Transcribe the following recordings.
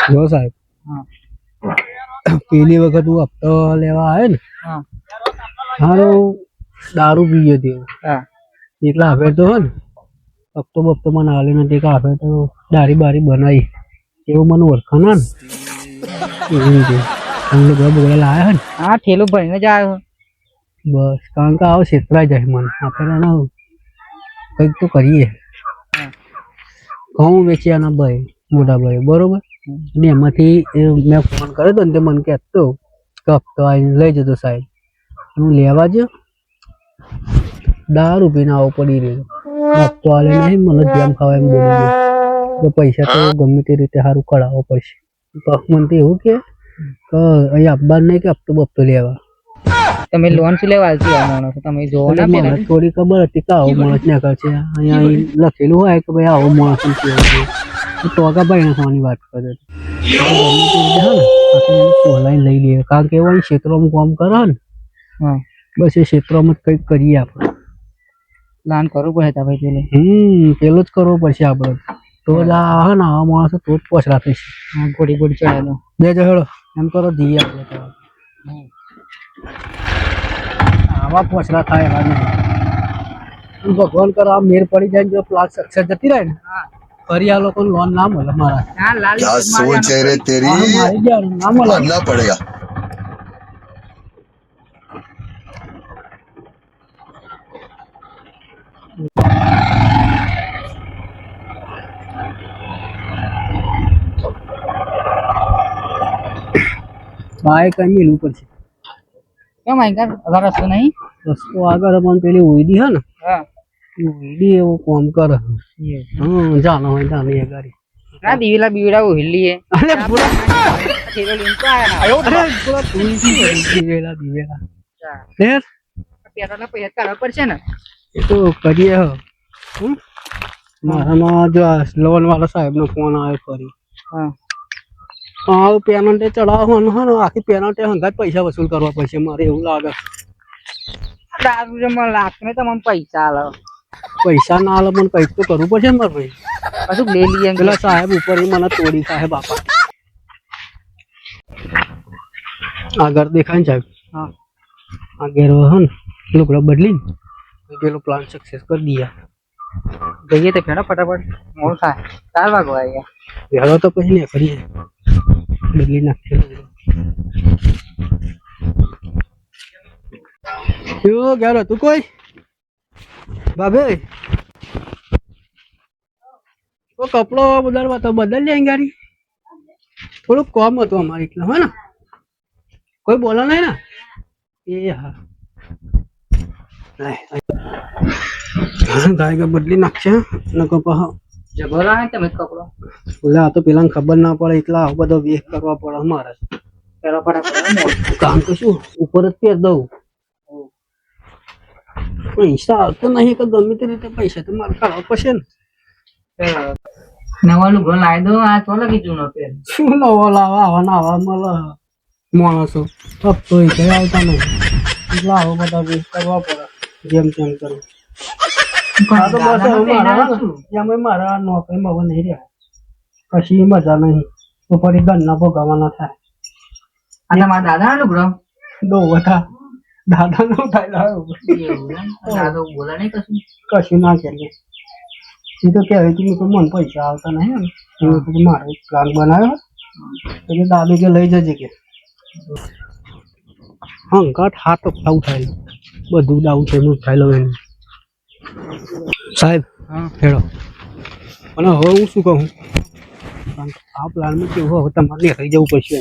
જો સાહેબ પેલી વખત હું હપ્તો લેવા આવ્યો ને હારો દારૂ પીએ તેવો એટલા હવે તો હે ને હપ્તો બપ્તો મને હાલે નથી કે હવે તો દારી બારી બનાવી એવું મને ઓળખાણ ને એવી રીતે તમે બધા બગડેલા લાયા ને હા ઠેલું ભરીને જ આવ્યો બસ કારણ કે આવો છેતરાઈ જાય મને આપણે કંઈક તો કરીએ ઘઉં વેચ્યાના ભાઈ મોટા ભાઈ બરોબર અને એમાંથી મેં ફોન કર્યો હતો ને તે મને કહેતો કે હપ્તો આવીને લઈ જતો સાહેબ હું લેવા જ દારૂ પીને આવો પડી રહ્યો હપ્તો આલે નહીં મને જેમ ખાવા એમ બોલી ગયો તો પૈસા તો ગમે તે રીતે સારું કઢાવવો પડશે મને તો એવું કે અહીં આપવા નહીં કે હપ્તો બપ્તો લેવા તમે લોન શું લેવા આવતી આ માણસ તમે જોવો ને મને થોડી ખબર હતી કે આવો માણસ ને કરશે અહીંયા લખેલું હોય કે ભાઈ આવો માણસ ટોકા ભાઈ નાખવાની વાત કરે પોલાઈને લઈ લઈએ કારણ કે એવા ક્ષેત્રોમાં કામ કરે ને બસ એ ક્ષેત્રોમાં જ કંઈક કરીએ આપણે પ્લાન કરવું પડે ભાઈ પેલો પેલો જ કરવો પડશે આપણે તો જ આ ને આવા માણસો તો જ પોસરા થશે ઘોડી ઘોડી ચડાયેલો બે જહેડો એમ કરો જઈએ આપણે આવા પોસરા થાય એવા નહીં ભગવાન કરો આ મેર પડી જાય જો પ્લાન સક્સેસ જતી રહે ને ફરી આ લોકો લોન ના મળે મારા क्या सोच है रे तेरी ના મળે मानना पड़ेगा બાય કઈ મેલું પડશે કેમ આગળ અગર રસ્તો નહીં રસ્તો આગળ પણ પેલી ઉઈડી હે ને ઉઈડી એવું કામ કરે જાનો હોય જાને એ ગાડી ના દીવેલા ઉહિલી અરે પૂરા ઠેલો લઈને તો આયા અરે પૂરા દીવેલા દેર પેટ્રોલના પૈસા કાઢવા પડશે ને એ તો કરીએ મારામાં જો લોન વાળા સાહેબનો ફોન આવ્યો ફરી પેનલ્ટી ચડાવવાનું હોય ને આખી પેનલ્ટી હંગાત પૈસા વસૂલ કરવા પડશે મારે એવું લાગે દારૂ મને લાગતું નહીં તમને પૈસા આલો પૈસા ના આલે પણ કંઈક તો કરવું પડશે ને મારે ભાઈ પાછું લઈ લઈએ પેલા સાહેબ ઉપર મને તોડી ખાય બાપા આગળ દેખાય ને સાહેબ આગળ હે ને લુગડો બદલીને પેલો પ્લાન સક્સેસ કરી દઈએ જઈએ તો ફેરો ફટાફટ મોડું થાય 4 વાગવા આવ્યા વેલો તો પછી ને કરીએ બદલી નાખીએ જો ગયો તું કોઈ બાબે वो कपड़ो बदलवा तो बदल लेंगे गाड़ी थोड़ा कम हो तो हमारे इतना है ना कोई बोला नहीं ना ये हाँ गाय का बदली नक्शा न को पहा जब बोला है तो मैं कपड़ो बोला तो पेला खबर ना पड़े इतना बदो वेख करवा पड़ा हमारा पेरो फटाफट काम तो शू ऊपर જ પેર દઉં પૈસા આવતો નહીં કે ગમે તે રીતે પૈસા તો મારે કાઢવા પડશે ને નવા લુગડો લાવી દો આ તો લગી જૂનો પેર શું નવો લાવા આવા નાવા મળે માણસો હપ્તો એ કઈ આવતા નહીં એટલે આવો બધા વેચ કરવા પડે જેમ તેમ કરું મારા નોકરીમાં હવે નહીં રહ્યા પછી મજા નહીં તો ફરી ઘરના ભોગવવાના થાય અને મારા દાદા લુગડો દો બધા દાદા નો થાય દાદો બોલા નહીં કશું ના કરીએ એ તો કહેવાય કે મને પૈસા આવતા નહીં ને મારે પ્લાન બનાવ્યો એટલે દાદુ કે લઈ જજે કે હંકાટ હાથ ઉઠાવું થાય બધું ડાઉન છે હું ઉઠાઈ લઉં એનું સાહેબ હેડો અને હવે હું શું કહું આ પ્લાનમાં કેવું હવે તમારે દેખાઈ જવું પડશે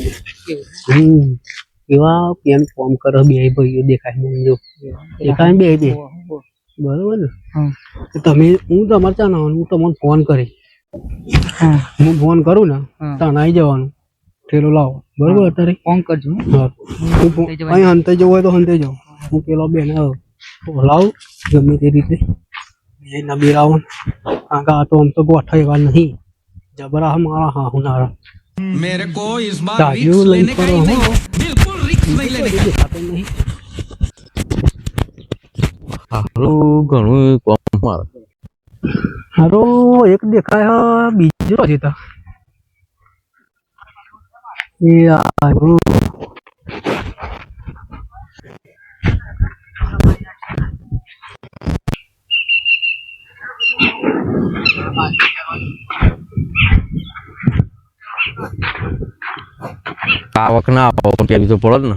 એવા પેન ફોર્મ કરો બે ભાઈઓ દેખાય મને જો દેખાય બે બરોબર ને તમે હું તમારે ચાલવાનું હું તમને ફોન કરી હું ફોન કરું ને ત્યાં આવી જવાનું ઠેલો લાવો બરોબર અત્યારે ફોન કરજો અહીં હંતે જવું હોય તો હંતે જાઉં હું પેલો બેન લાવું ગમે તે રીતે એ નબીરાઓ આગા તો આમ તો ગોઠા એવા નહીં જબરા મારા હા હુનારા मेरे को इस बार ગાડીઓ रिस्क લઈને लेने का ફરો ही હો. नहीं, बिल्कुल रिस्क नहीं लेने का। દેખાતો નહીં. હારું ઘણું કોમ મારે હારો એક દેખાય હા, બીજો હજી તો એ હારું. આવક ના આવક પેલી તો પડે જ ને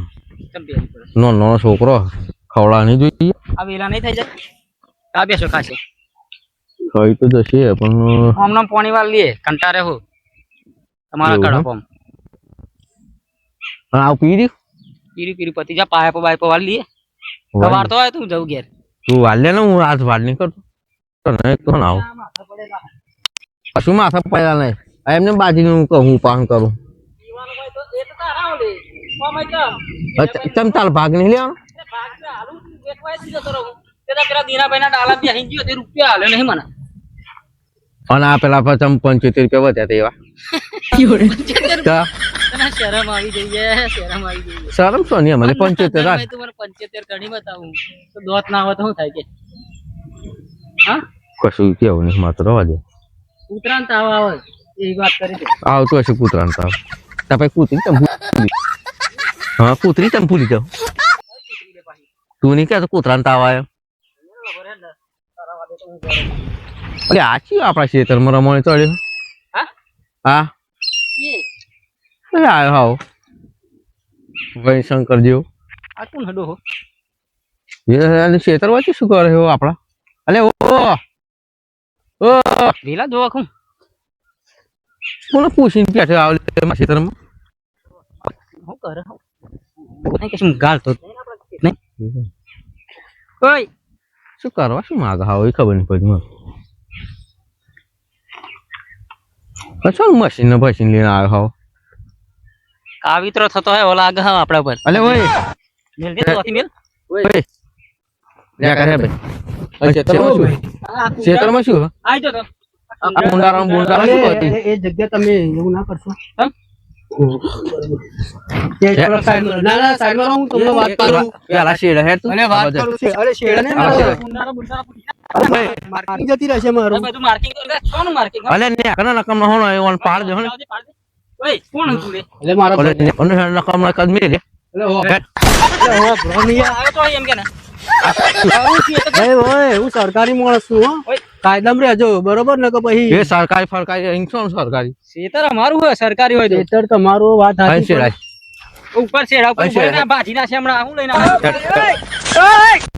કેમ પહેરી પડે? નાનો છોકરો ખવડા નહીં જોઈએ આ વેલા નહીં થઈ જાય આ બેસો ખાશે ખાઈ તો જશે પણ આમ પાણી વાળ લઈએ કંટારે હું તમારા એવું કડો એમ? કોમ પણ આવ પી રહ્યું પીરી પીરી પતિ જા પાયપો બાયપો વાળ લઈએ કવાર તો હોય તું જવું ઘેર તું વાળ લે ને હું હાથ વાળ નહીં કરતો તને તો ના આવું કશું માથા પડ્યા નહીં આ એમને બાજીને હું કહું હું પાન કરું ચમ તાલ ભાગ નહીં લેવાનો અને આ પેલા ચમ 75 રૂપિયા વધ્યા તેવા શરમ આવી જઈએ શરમ આવી જઈએ શરમ શું નહીં મને 75 રાખ તું મને 75 ગણી બતાવું તો દોત ના આવે તો શું થાય કે હા કશું કેવું નહીં માત્ર રવા દે ઉતરાણ તાવ આવે એ વાત કરી દે આવતું હશે કૂતરાને તાવ તાપે કૂતરી તમ હા કૂતરી તમ ભૂલી જાવ તું નહીં કહેતો કૂતરાને તાવ આવ્યો અરે આચી આપણા ખેતરમાં રમણ ચડ્યો હા હા એ આવ્યો હાવ ભાઈ શંકર જેવો આ કોણ હડો હો એ ખેતર વચ્ચે શું કરે હો આપડા અલે ઓ ઓ વેલા જોવા ખું કોને પૂછીને બેઠે આવે ખેતરમાં હું કરે નહીં કશું ગાળ તો નહીં ઓય શું કરવા શું માગ હાવ એ ખબર નહીં પડી મને કશું મશીન ને ભસીને લઈને આવ્યો હાવ કાવિત્રો થતો હોય ઓલા આગળ આપડા પર અલે ઓય મેલ દે તો મેલ ઓય લે કરે ભાઈ ખેતરમાં શું આઈ જો તો આ મુંડારામ શું કરતી એ જગ્યા તમે એવું ના કરશો હમ? એ થોડા સાઈડમાં- ના ના સાઈડમાં રહો, હું તમને વાત કરું. પેલા શેડ હે તું અરે વાત કરું છે. અરે શેડ ને હા, શેડ. ગુંડારા ગુંડારા માર્કિંગ જતી રહેશે મારું. બધું માર્કિંગ કરે છોનું માર્કિંગ અલે ને કના નકમ ન હોનો એ ઓન પાડ દે હને ઓય કોણ હતું રે એટલે મારો ઓલે ને ઓને નકમ ન કદ મે લે એટલે હો ભ્રોનિયા. આવ્યો તો એમ કે ને એ ઓય હું સરકારી માણસ છું હો. ઓય. કાયદામાં રહેજો બરોબર ને કે પછી એ સરકારી ફરકારી ઇન્સ્યોરન્સ સરકારી ખેતર અમારું હોય સરકારી હોય તો ખેતર તમારું વાત કઈ સાચી શેડ પણ ઉપર શેડા ઉપર અહીં શેડા. ભાજી ના છે હમણાં હું લઈને આવ્યો